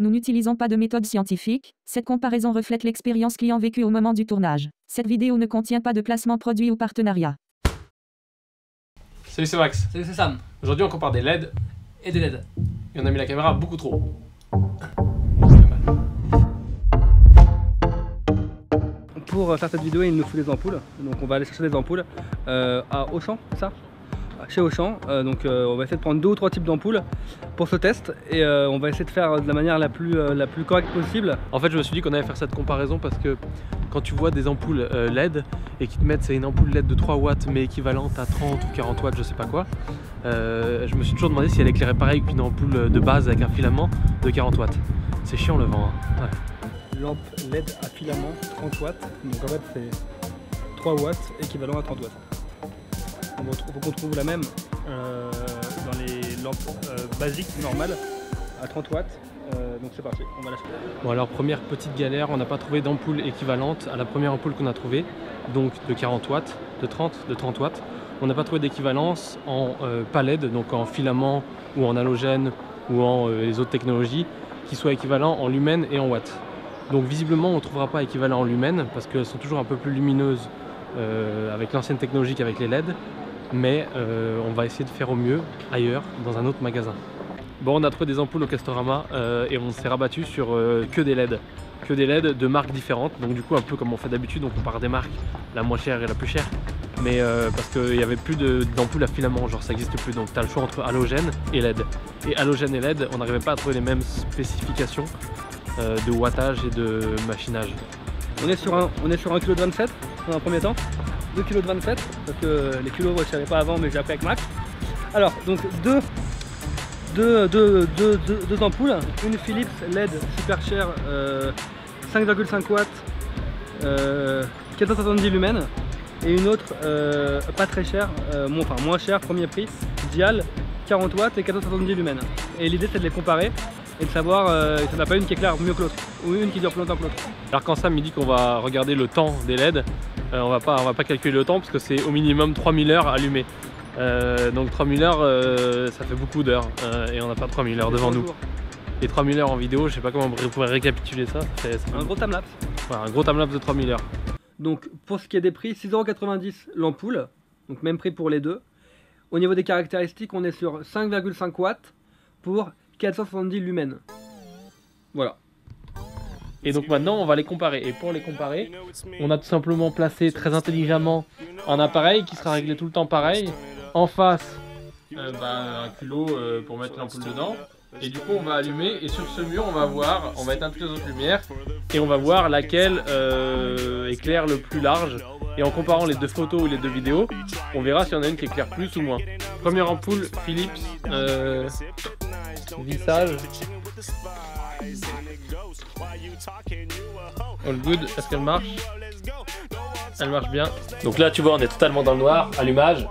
Nous n'utilisons pas de méthode scientifique, cette comparaison reflète l'expérience client vécue au moment du tournage. Cette vidéo ne contient pas de placement produit ou partenariat. Salut, c'est Max. Salut, c'est Sam. Aujourd'hui on compare des LED Et des LED. et on a mis la caméra beaucoup trop. Pour faire cette vidéo, il nous faut des ampoules. Donc on va aller chercher des ampoules à Auchan, c'est ça? Chez Auchan. On va essayer de prendre 2 ou 3 types d'ampoules pour ce test et on va essayer de faire de la manière la plus correcte possible. En fait je me suis dit qu'on allait faire cette comparaison parce que quand tu vois des ampoules LED et qu'ils te mettent c'est une ampoule LED de 3 watts mais équivalente à 30 ou 40 watts je sais pas quoi, je me suis toujours demandé si elle éclairait pareil qu'une ampoule de base avec un filament de 40 watts. C'est chiant le vent, hein. Ouais. Lampe LED à filament 30 watts, donc en fait c'est 3 watts équivalent à 30 watts. Il faut qu'on trouve la même dans les lampes basiques normales à 30 watts, donc c'est parti, on va l'acheter. Bon alors première petite galère, on n'a pas trouvé d'ampoule équivalente à la première ampoule qu'on a trouvée, donc de 40 watts, de 30 watts. On n'a pas trouvé d'équivalence en pas LED, donc en filament ou en halogène ou en les autres technologies qui soient équivalents en lumens et en watts. Donc visiblement on ne trouvera pas équivalent en lumens parce qu'elles sont toujours un peu plus lumineuses avec l'ancienne technologie qu'avec les LED. Mais on va essayer de faire au mieux ailleurs, dans un autre magasin. Bon, on a trouvé des ampoules au Castorama et on s'est rabattu sur que des LED. Que des LED de marques différentes, donc du coup un peu comme on fait d'habitude, donc on part des marques, la moins chère et la plus chère. Mais parce qu'il n'y avait plus d'ampoules à filament, genre ça n'existe plus, donc tu as le choix entre halogène et LED. Et halogène et LED, on n'arrivait pas à trouver les mêmes spécifications de wattage et de machinage. On est sur un kilo de 27 dans un premier temps. 2 kg de 27 parce que les kilos je ne savais pas avant mais j'ai appris avec Max. Alors donc deux ampoules, une Philips LED super chère 5,5 watts 470 lumens et une autre pas très chère, moins chère, premier prix, Dial 40 watts et 470 lumens. Et l'idée c'est de les comparer et de savoir s'il n'y en a pas une qui éclaire mieux que l'autre ou une qui dure plus longtemps que l'autre. Alors quand Sam me dit qu'on va regarder le temps des LED, on va pas calculer le temps parce que c'est au minimum 3000 heures allumées. Donc 3000 heures ça fait beaucoup d'heures et on n'a pas 3000 heures devant nous. Et 3000 heures en vidéo, je sais pas comment on pourrait récapituler ça. Un gros timelapse. Ouais, un gros timelapse de 3000 heures. Donc pour ce qui est des prix, 6,90 € l'ampoule, donc même prix pour les deux. Au niveau des caractéristiques, on est sur 5,5 watts pour 470 lumens. Voilà. Et donc maintenant on va les comparer, et pour les comparer on a tout simplement placé très intelligemment un appareil qui sera réglé tout le temps pareil, en face un culot pour mettre l'ampoule dedans, et du coup on va allumer et sur ce mur on va éteindre toutes les autres lumières et on va voir laquelle éclaire le plus large, et en comparant les deux photos ou les deux vidéos on verra s'il y en a une qui éclire plus ou moins. Première ampoule Philips vissage all good, est-ce qu'elle marche? Elle marche bien. Donc là tu vois on est totalement dans le noir, allumage.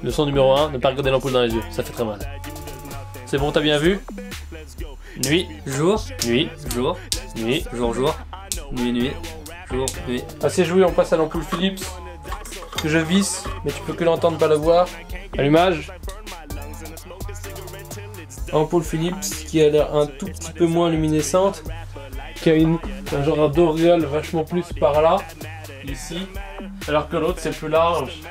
Leçon numéro 1, ne pas regarder l'ampoule dans les yeux, ça fait très mal. C'est bon, t'as bien vu? Nuit, jour, nuit, jour, nuit, jour, jour, nuit, nuit, jour, nuit. Assez joué, on passe à l'ampoule Philips que je visse, mais tu peux que l'entendre, pas le voir. Allumage. Ampoule Philips qui a l'air un tout petit peu moins luminescente, qui a un genre d'auréole vachement plus par là, ici, alors que l'autre c'est plus large.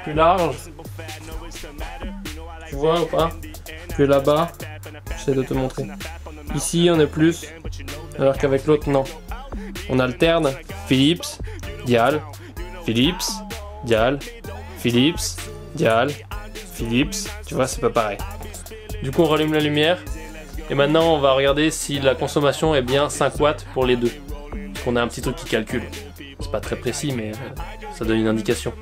Tu vois ou pas? Puis là-bas, j'essaie de te montrer. Ici on est plus, alors qu'avec l'autre non. On alterne Philips, Dial, Philips, Dial, Philips, Dial, Philips, tu vois c'est pas pareil. Du coup on rallume la lumière et maintenant on va regarder si la consommation est bien 5 watts pour les deux. On a un petit truc qui calcule. C'est pas très précis mais ça donne une indication.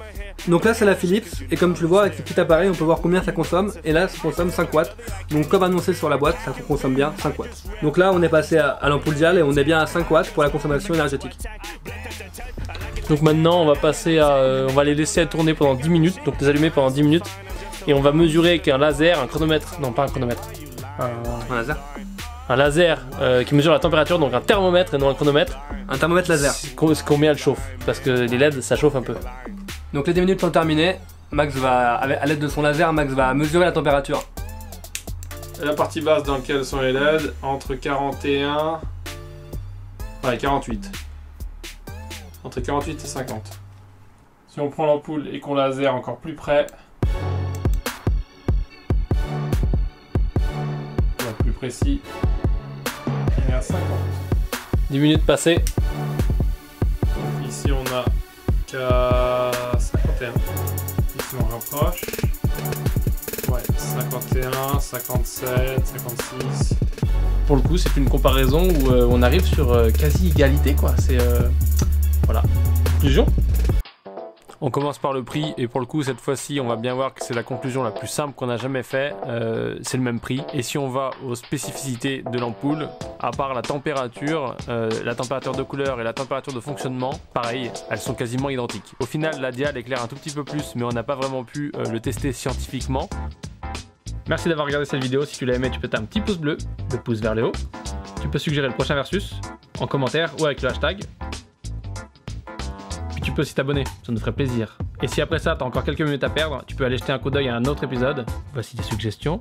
Donc là c'est la Philips et comme tu le vois avec ce petit appareil on peut voir combien ça consomme, et là ça consomme 5 watts. Donc comme annoncé sur la boîte ça consomme bien 5 watts. Donc là on est passé à l'ampoule Dial et on est bien à 5 watts pour la consommation énergétique. Donc maintenant on va passer à on va les laisser tourner pendant 10 minutes, donc les allumer pendant 10 minutes. Et on va mesurer avec un laser, un chronomètre, non pas un chronomètre, Un laser. Un laser qui mesure la température, donc un thermomètre et non un chronomètre. Un thermomètre laser. Combien elle chauffe, parce que les LED ça chauffe un peu. Donc les 10 minutes sont terminées, Max va, à l'aide de son laser, Max va mesurer la température la partie basse dans laquelle sont les LED, entre 41... Ouais, 48. Entre 48 et 50. Si on prend l'ampoule et qu'on laser encore plus près, plus précis, on est à 50. 10 minutes passées. Donc ici on a qu'à 51. Ici on rapproche. Ouais, 51, 57, 56. Pour le coup, c'est une comparaison où on arrive sur quasi égalité, quoi. C'est voilà. Conclusion. On commence par le prix et pour le coup cette fois-ci on va bien voir que c'est la conclusion la plus simple qu'on a jamais fait, c'est le même prix. Et si on va aux spécificités de l'ampoule, à part la température de couleur et la température de fonctionnement, pareil, elles sont quasiment identiques. Au final la dial éclaire un tout petit peu plus mais on n'a pas vraiment pu le tester scientifiquement. Merci d'avoir regardé cette vidéo, si tu l'as aimé tu peux mettre un petit pouce bleu, le pouce vers le haut. Tu peux suggérer le prochain versus en commentaire ou avec le hashtag. Tu peux aussi t'abonner, ça nous ferait plaisir. Et si après ça, tu as encore quelques minutes à perdre, tu peux aller jeter un coup d'œil à un autre épisode. Voici des suggestions.